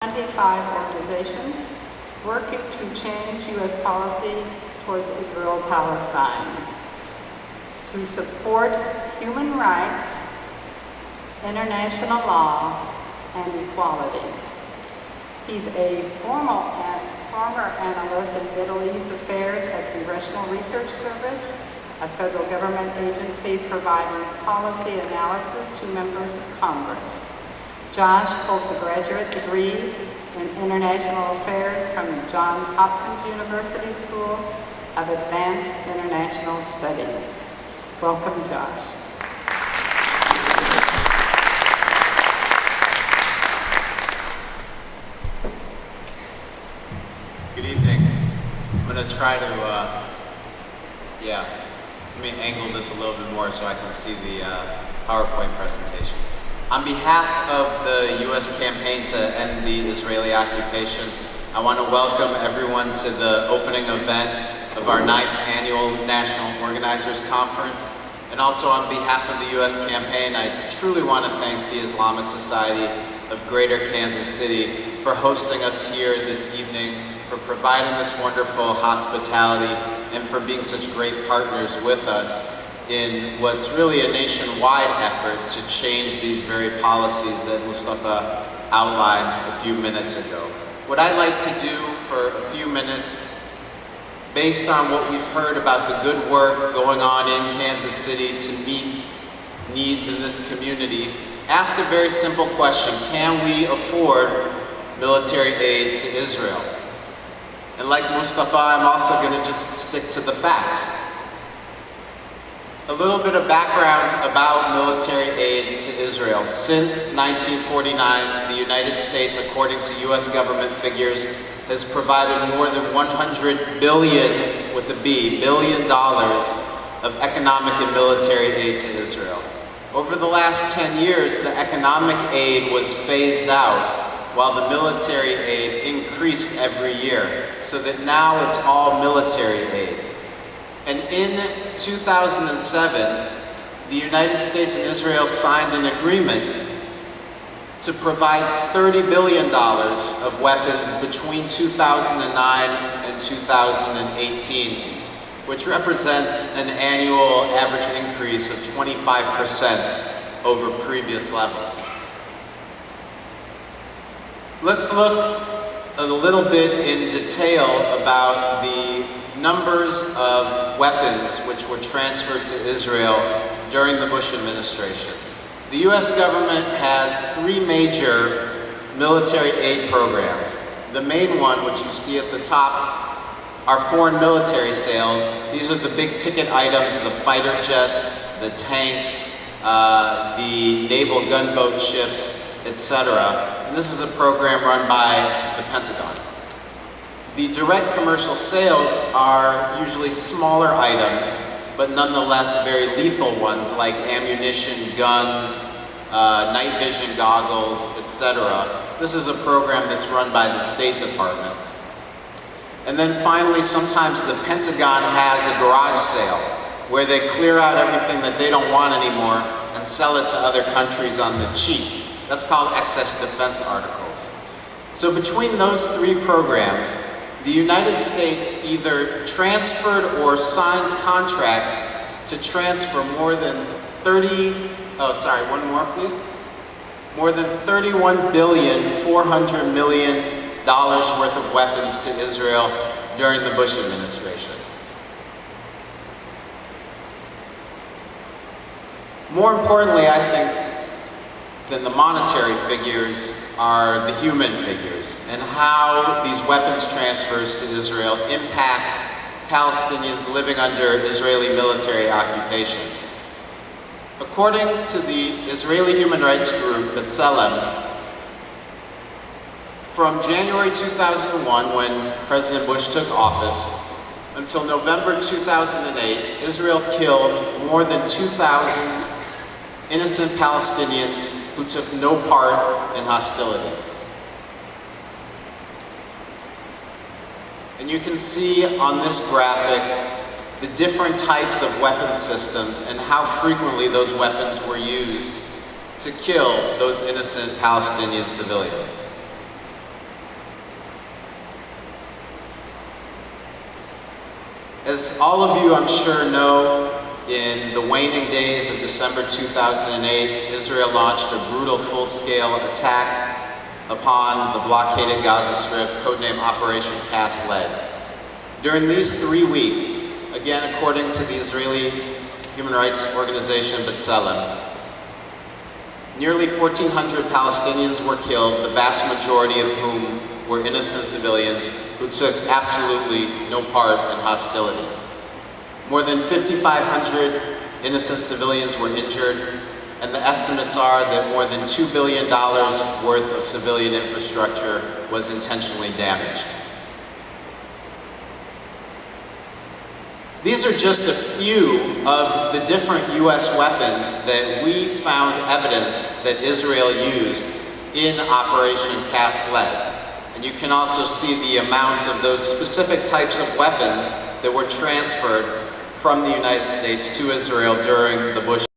25 organizations working to change U.S. policy towards Israel-Palestine, to support human rights, international law, and equality. He's a former analyst in Middle East affairs at Congressional Research Service, a federal government agency providing policy analysis to members of Congress. Josh holds a graduate degree in international affairs from Johns Hopkins University School of Advanced International Studies. Welcome, Josh. Good evening. I'm going to try to, let me angle this a little bit more so I can see the PowerPoint presentation. On behalf of the U.S. campaign to end the Israeli occupation, I want to welcome everyone to the opening event of our 9th annual National Organizers Conference. And also on behalf of the U.S. campaign, I truly want to thank the Islamic Society of Greater Kansas City for hosting us here this evening, for providing this wonderful hospitality, and for being such great partners with us in what's really a nationwide effort to change these very policies that Mustafa outlined a few minutes ago. What I'd like to do for a few minutes, based on what we've heard about the good work going on in Kansas City to meet needs in this community, ask a very simple question: can we afford military aid to Israel? And like Mustafa, I'm also going to just stick to the facts. A little bit of background about military aid to Israel. Since 1949, the United States, according to U.S. government figures, has provided more than $100 billion, with a B, billion dollars of economic and military aid to Israel. Over the last 10 years, the economic aid was phased out, while the military aid increased every year, so that now it's all military aid. And in 2007, the United States and Israel signed an agreement to provide $30 billion of weapons between 2009 and 2018, which represents an annual average increase of 25% over previous levels. Let's look a little bit in detail about the numbers of weapons which were transferred to Israel during the Bush administration. The U.S. government has 3 major military aid programs. The main one, which you see at the top, are foreign military sales. These are the big ticket items: the fighter jets, the tanks, the naval gunboat ships, etc. And this is a program run by the Pentagon. The direct commercial sales are usually smaller items, but nonetheless very lethal ones, like ammunition, guns, night vision goggles, etc. This is a program that's run by the State Department. And then finally, sometimes the Pentagon has a garage sale where they clear out everything that they don't want anymore and sell it to other countries on the cheap. That's called excess defense articles. So between those 3 programs, the United States either transferred or signed contracts to transfer more than more than $31.4 billion worth of weapons to Israel during the Bush administration. More importantly, I think, than the monetary figures are the human figures, and how these weapons transfers to Israel impact Palestinians living under Israeli military occupation. According to the Israeli human rights group B'Tselem, from January 2001, when President Bush took office, until November 2008, Israel killed more than 2,000 innocent Palestinians who took no part in hostilities. And you can see on this graphic the different types of weapon systems and how frequently those weapons were used to kill those innocent Palestinian civilians. As all of you I'm sure know, in the waning days of December 2008, Israel launched a brutal full-scale attack upon the blockaded Gaza Strip, codenamed Operation Cast Lead. During these 3 weeks, again according to the Israeli human rights organization B'Tselem, nearly 1,400 Palestinians were killed, the vast majority of whom were innocent civilians who took absolutely no part in hostilities. More than 5,500 innocent civilians were injured, and the estimates are that more than $2 billion worth of civilian infrastructure was intentionally damaged. These are just a few of the different US weapons that we found evidence that Israel used in Operation Cast Lead. And you can also see the amounts of those specific types of weapons that were transferred from the United States to Israel during the Bush